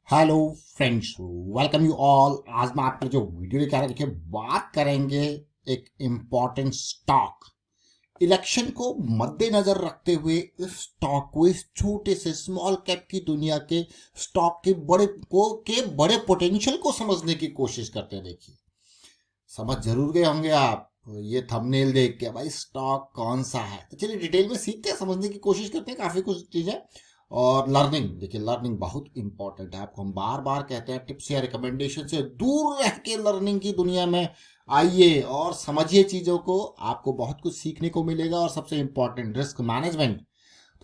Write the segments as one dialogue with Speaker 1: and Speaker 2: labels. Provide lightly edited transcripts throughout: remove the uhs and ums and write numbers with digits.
Speaker 1: Hello friends, welcome you all. आज मैं आपके जो वीडियो लेकर आ रहा देखिए, बात करेंगे एक इम्पॉर्टेंट स्टॉक। इलेक्शन को मद्देनजर रखते हुए इस स्टॉक को, इस छोटे से स्मॉल कैप की दुनिया के स्टॉक के बड़े पोटेंशियल को समझने की कोशिश करते हैं। देखिए, समझ जरूर गए होंगे आप ये थंबनेल देख के, भाई स्टॉक कौन सा है। तो चलिए डिटेल में सीखते हैं, समझने की कोशिश करते हैं काफी कुछ चीजें। और लर्निंग, देखिए लर्निंग बहुत इंपॉर्टेंट है। आपको हम बार बार कहते हैं, टिप्स या रिकमेंडेशन से दूर रह के लर्निंग की दुनिया में आइए और समझिए चीजों को। आपको बहुत कुछ सीखने को मिलेगा। और सबसे इंपॉर्टेंट, रिस्क मैनेजमेंट।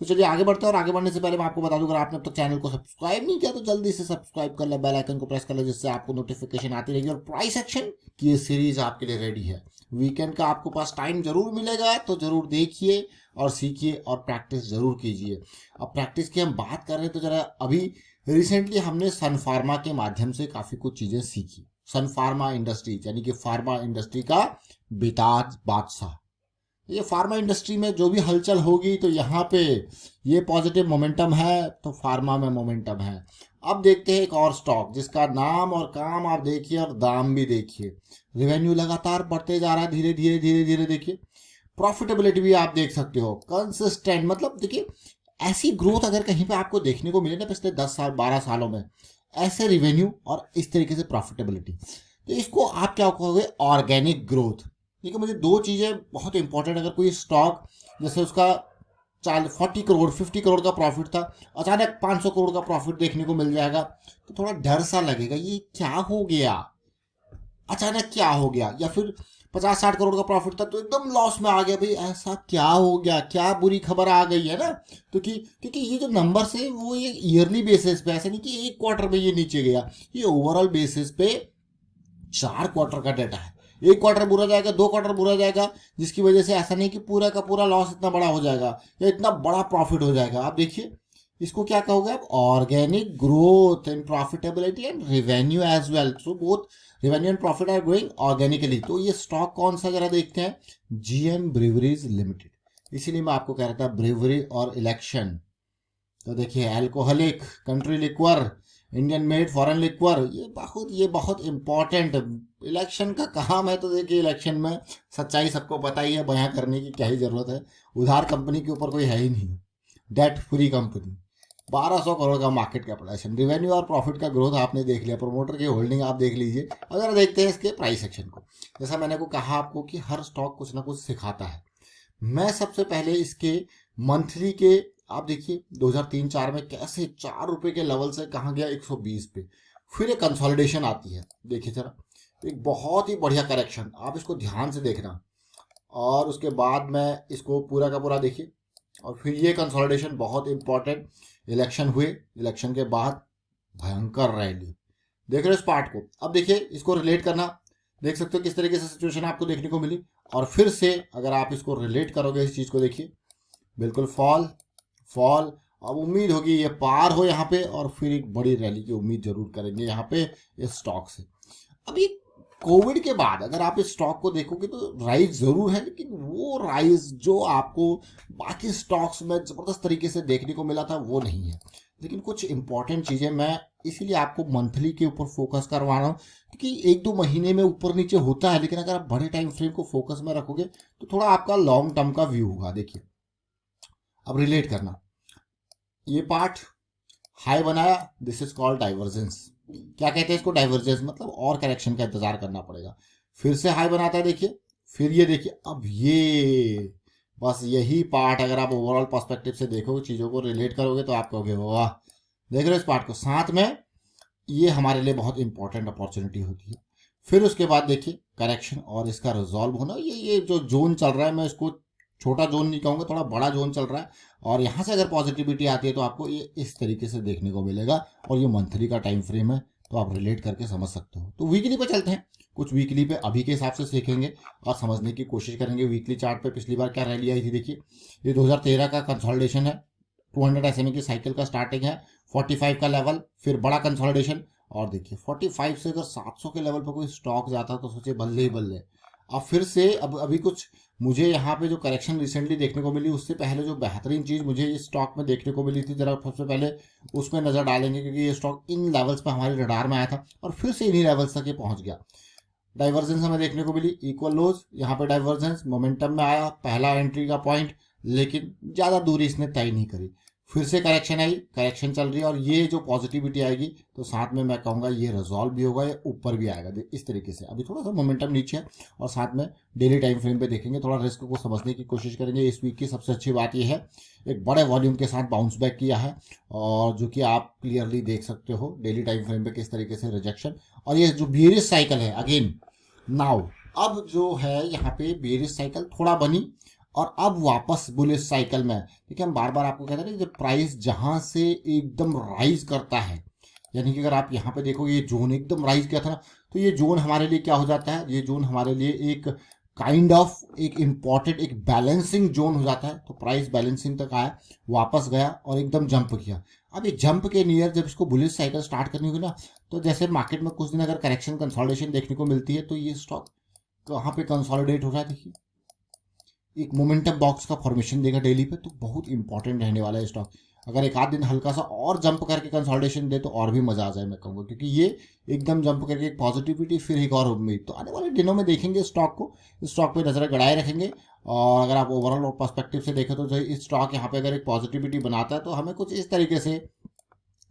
Speaker 1: तो चलिए आगे बढ़ते हैं। और आगे बढ़ने से पहले मैं आपको बता दूं, अगर आपने अब तक चैनल को सब्सक्राइब नहीं किया तो जल्दी से सब्सक्राइब कर ले, बेल आइकन को प्रेस कर ले, जिससे आपको नोटिफिकेशन आती रहेगी। और प्राइस एक्शन की ये सीरीज आपके लिए रेडी है। वीकेंड का आपको पास टाइम जरूर मिलेगा तो जरूर देखिए और सीखिए और प्रैक्टिस जरूर कीजिए। अब प्रैक्टिस की हम बात कर रहे हैं तो जरा, अभी रिसेंटली हमने सन फार्मा के माध्यम से काफी कुछ चीजें सीखी। सन फार्मा इंडस्ट्री यानी कि फार्मा इंडस्ट्री का बेताज बादशाह। ये फार्मा इंडस्ट्री में जो भी हलचल होगी तो यहाँ पे ये पॉजिटिव मोमेंटम है, तो फार्मा में मोमेंटम है। अब देखते हैं एक और स्टॉक जिसका नाम और काम आप देखिए और दाम भी देखिए। रेवेन्यू लगातार बढ़ते जा रहा है, धीरे धीरे धीरे धीरे। देखिए प्रॉफिटेबिलिटी भी आप देख सकते हो, कंसिस्टेंट। मतलब देखिए, ऐसी ग्रोथ अगर कहीं पे आपको देखने को मिले ना पिछले 10 साल 12 सालों में, ऐसे रिवेन्यू और इस तरीके से प्रॉफिटेबिलिटी, तो इसको आप क्या कहोगे? Organic growth. देखिए, मुझे दो चीजें बहुत इंपॉर्टेंट। अगर कोई स्टॉक जैसे उसका 40 करोड़ 50 करोड़ का प्रॉफिट था, अचानक 500 करोड़ का प्रॉफिट देखने को मिल जाएगा, तो थोड़ा डर सा लगेगा, ये क्या हो गया, अचानक क्या हो गया। या फिर 50-60 करोड़ का प्रॉफिट था तो एकदम लॉस में आ गया, भाई ऐसा क्या हो गया, क्या बुरी खबर आ गई है ना। तो क्योंकि ये जो नंबर्स है वो ये ईयरली बेसिस पे, ऐसा नहीं कि एक क्वार्टर में ये नीचे गया, ये ओवरऑल बेसिस पे 4 क्वार्टर का डेटा है। एक क्वार्टर बुरा जाएगा, 2 क्वार्टर बुरा जाएगा, जिसकी वजह से ऐसा नहीं कि पूरा का पूरा लॉस इतना बड़ा हो जाएगा या इतना बड़ा प्रॉफिट हो जाएगा। आप देखिए, इसको क्या कहोगे आप? Organic growth and profitability and revenue as well. So both revenue and profit are growing organically. तो ये स्टॉक कौन सा, जरा देखते हैं। GM breweries limited. इसीलिए मैं आपको कह रहा था ब्रीवरी और इलेक्शन। तो देखिए, alcoholic country liquor, Indian made foreign liquor, ये बहुत इंपॉर्टेंट इलेक्शन का काम है। तो देखिए, इलेक्शन में सच्चाई सबको पता ही है, बयां करने की क्या ही जरूरत है। उधार कंपनी के ऊपर कोई है ही नहीं, डेट फ्री कंपनी। 1200 करोड़ का मार्केट कैपिटलाइजेशन, रिवेन्यू और प्रॉफिट का ग्रोथ आपने देख लिया, प्रोमोटर की होल्डिंग आप देख लीजिए। अगर देखते हैं इसके प्राइस सेक्शन को, जैसा मैंने को कहा आपको कि हर स्टॉक कुछ ना कुछ सिखाता है। मैं सबसे पहले इसके मंथली के, आप देखिए 2003-4 में कैसे 4 रुपए के लेवल से कहाँ गया 120 पे। फिर एक कंसोलिडेशन आती है, देखिए जरा, एक बहुत ही बढ़िया करेक्शन, आप इसको ध्यान से देखना। और उसके बाद में इसको पूरा का पूरा देखिए। और फिर ये कंसोलिडेशन बहुत इंपॉर्टेंट, इलेक्शन हुए, इलेक्शन के बाद भयंकर रैली। देख रहे हो इस पार्ट को? अब देखिए, इसको रिलेट करना, देख सकते हो किस तरीके से सिचुएशन आपको देखने को मिली। और फिर से अगर आप इसको रिलेट करोगे इस चीज को, देखिए बिल्कुल फॉल फॉल। अब उम्मीद होगी ये पार हो यहाँ पे, और फिर एक बड़ी रैली की उम्मीद जरूर करेंगे यहाँ पे इस स्टॉक से। अभी कोविड के बाद अगर आप इस स्टॉक को देखोगे तो राइज जरूर है, लेकिन वो राइज जो आपको बाकी स्टॉक्स में जबरदस्त तरीके से देखने को मिला था वो नहीं है। लेकिन कुछ इंपॉर्टेंट चीजें मैं इसीलिए आपको मंथली के ऊपर फोकस करवा रहा हूँ, क्योंकि 1-2 महीने में ऊपर नीचे होता है, लेकिन अगर आप बड़े टाइम फ्रेम को फोकस में रखोगे तो थोड़ा आपका लॉन्ग टर्म का व्यू होगा। देखिए, अब रिलेट करना, ये पार्ट हाई बनाया, दिस इज कॉल्ड डाइवर्जेंस। क्या कहते हैं इसको? डाइवर्जेंस। मतलब और करेक्शन का इंतजार करना पड़ेगा। फिर से हाई बनाता है, देखिए, फिर ये देखिए, अब ये बस यही पार्ट अगर आप ओवरऑल पर्सपेक्टिव से देखोगे, चीजों को रिलेट करोगे, तो आप कहोगे वाह। देख रहे हो इस पार्ट को? साथ में ये हमारे लिए बहुत इंपॉर्टेंट अपॉर्चुनिटी होती है। फिर उसके बाद देखिए करेक्शन और इसका रिजॉल्व होना। ये जो जोन चल रहा है, मैं इसको छोटा जोन नहीं कहूँगा, थोड़ा बड़ा जोन चल रहा है। और यहाँ से अगर पॉजिटिविटी आती है तो आपको ये इस तरीके से देखने को मिलेगा। और ये मंथली का टाइम फ्रेम है, तो आप रिलेट करके समझ सकते हो। तो वीकली पे चलते हैं, कुछ वीकली पे अभी के हिसाब से सीखेंगे और समझने की कोशिश करेंगे। वीकली चार्ट पे पिछली बार क्या रैली आई थी, देखिए ये 2013 का कंसोलिडेशन है, 200 SMA की साइकिल का स्टार्टिंग है, 45 का लेवल, फिर बड़ा कंसोलिडेशन। और देखिए 45 से अगर 700 के लेवल पर कोई स्टॉक जाता तो सोचे बल्ले ही बल्ले। अब फिर से अब अभी कुछ मुझे यहाँ पे जो करेक्शन रिसेंटली देखने को मिली, उससे पहले जो बेहतरीन चीज़ मुझे इस स्टॉक में देखने को मिली थी, जरा सबसे पहले उसमें नज़र डालेंगे, क्योंकि ये स्टॉक इन लेवल्स पर हमारे रडार में आया था और फिर से इन्हीं लेवल्स तक ये पहुंच गया। डाइवर्जेंस हमें देखने को मिली, इक्वल लोज, यहाँ पे डाइवर्जेंस मोमेंटम में आया, पहला एंट्री का पॉइंट, लेकिन ज़्यादा दूरी इसने तय नहीं करी। फिर से करेक्शन आई, करेक्शन चल रही है, और ये जो पॉजिटिविटी आएगी तो साथ में मैं कहूँगा ये रिजॉल्व भी होगा, या ऊपर भी आएगा इस तरीके से। अभी थोड़ा सा मोमेंटम नीचे है, और साथ में डेली टाइम फ्रेम पे देखेंगे, थोड़ा रिस्क को समझने की कोशिश करेंगे। इस वीक की सबसे अच्छी बात यह है, एक बड़े वॉल्यूम के साथ बाउंस बैक किया है, और जो कि आप क्लियरली देख सकते हो डेली टाइम फ्रेम पे किस तरीके से रिजेक्शन, और ये जो बेयरिश साइकिल है अगेन नाउ, अब जो है यहाँ पे बेयरिश साइकिल थोड़ा बनी और अब वापस बुलिश साइकिल में। देखिए हम बार बार आपको कहते हैं ना, जब प्राइस जहां से एकदम राइज करता है, यानी कि अगर आप यहाँ पे देखो ये जोन एकदम राइज किया था ना, तो ये जोन हमारे लिए क्या हो जाता है, ये जोन हमारे लिए एक काइंड ऑफ एक इम्पॉर्टेंट एक बैलेंसिंग जोन हो जाता है। तो प्राइस बैलेंसिंग तक आया, वापस गया और एकदम जंप किया। अब ये जंप के नियर जब इसको बुलिश साइकिल स्टार्ट करनी होगी ना, तो जैसे मार्केट में कुछ दिन अगर करेक्शन कंसोलिडेशन देखने को मिलती है, तो ये स्टॉक कहाँ पे कंसोलिडेट हो रहा है, देखिए एक मोमेंटम बॉक्स का फॉर्मेशन देगा डेली पे, तो बहुत इंपॉर्टेंट रहने वाला है स्टॉक। अगर एक आध दिन हल्का सा और जंप करके कंसोलिडेशन दे तो और भी मजा आ जाए मैं कहूँगा, क्योंकि ये एकदम जंप करके एक पॉजिटिविटी, फिर एक और उम्मीद, तो आने वाले दिनों में देखेंगे स्टॉक को, इस स्टॉक पे नजर गड़ाए रखेंगे। और अगर आप ओवरऑल और पर्सपेक्टिव से देखें तो जो इस स्टॉक यहाँ पे अगर एक पॉजिटिविटी बनाता है, तो हमें कुछ इस तरीके से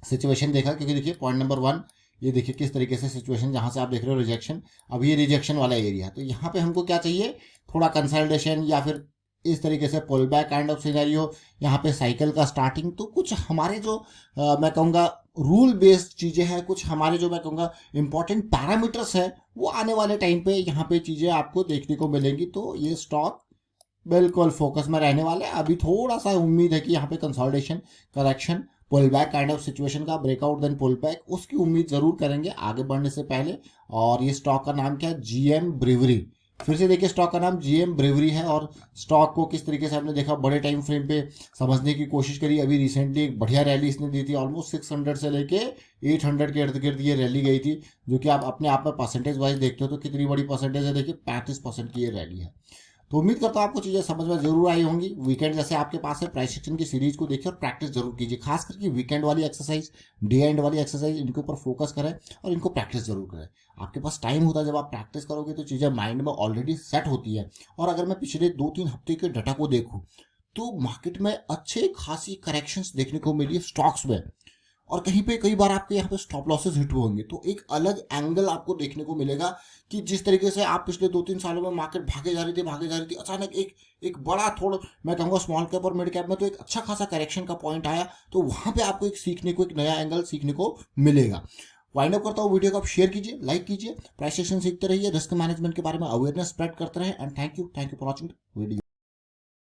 Speaker 1: सिचुएशन देखा, क्योंकि देखिए पॉइंट नंबर 1, ये देखिए किस तरीके से सिचुएशन, जहां से आप देख रहे हो रिजेक्शन, अब ये रिजेक्शन वाला एरिया, तो यहाँ पे हमको क्या चाहिए, थोड़ा कंसल्टेशन या फिर इस तरीके से pull back kind of scenario, यहाँ पे साइकिल का स्टार्टिंग। तो कुछ हमारे जो मैं कहूँगा रूल बेस्ड चीज़ें हैं, कुछ हमारे जो मैं कहूँगा इंपॉर्टेंट पैरामीटर्स है, वो आने वाले टाइम पे यहाँ पे चीज़ें आपको देखने को मिलेंगी। तो ये स्टॉक बिल्कुल फोकस में रहने वाले हैं। अभी थोड़ा सा उम्मीद है कि यहाँ पे consolidation, correction, pull back kind of situation का, ब्रेकआउट देन पुल बैक, उसकी उम्मीद जरूर करेंगे आगे बढ़ने से पहले। और ये स्टॉक का नाम क्या है, जीएम ब्रीवरी। फिर से देखिए स्टॉक का नाम जीएम ब्रीवरी है, और स्टॉक को किस तरीके से हमने देखा बड़े टाइम फ्रेम पे समझने की कोशिश करी। अभी रिसेंटली एक बढ़िया रैली इसने दी थी, ऑलमोस्ट 600 से लेके 800 के इर्द गिर्द ये रैली गई थी, जो कि आप अपने आप में परसेंटेज वाइज देखते हो तो कितनी बड़ी परसेंटेज है, देखिए 35% की ये रैली है। तो उम्मीद करता हूँ आपको चीज़ें समझ में जरूर आई होंगी। वीकेंड जैसे आपके पास है, प्राइस एक्शन की सीरीज को देखिए और प्रैक्टिस जरूर कीजिए, खास करके वीकेंड वाली एक्सरसाइज, डे एंड वाली एक्सरसाइज, इनके ऊपर फोकस करें और इनको प्रैक्टिस जरूर करें। आपके पास टाइम होता है, जब आप प्रैक्टिस करोगे तो चीज़ें माइंड में ऑलरेडी सेट होती है। और अगर मैं पिछले 2-3 हफ्ते के डाटा को देखूँ, तो मार्केट में अच्छे खासी करेक्शंस देखने को मिली है स्टॉक्स में, और कहीं पे कई बार आपके यहाँ पे स्टॉप लॉसेस हिट होंगे, तो एक अलग एंगल आपको देखने को मिलेगा कि जिस तरीके से आप पिछले 2-3 सालों में मार्केट भागे जा रही थी, अचानक एक बड़ा, थोड़ा मैं कहूँगा स्मॉल कैप और मिड कैप में तो एक अच्छा खासा करेक्शन का पॉइंट आया, तो वहाँ पे आपको एक सीखने को, एक नया एंगल सीखने को मिलेगा। वाइंड अप करता हूँ, वीडियो को आप शेयर कीजिए, लाइक कीजिए, प्राइस एक्शन सीखते रहिए, रिस्क मैनेजमेंट के बारे में अवेयरनेस स्प्रेड करते रहे, and thank you for watching video.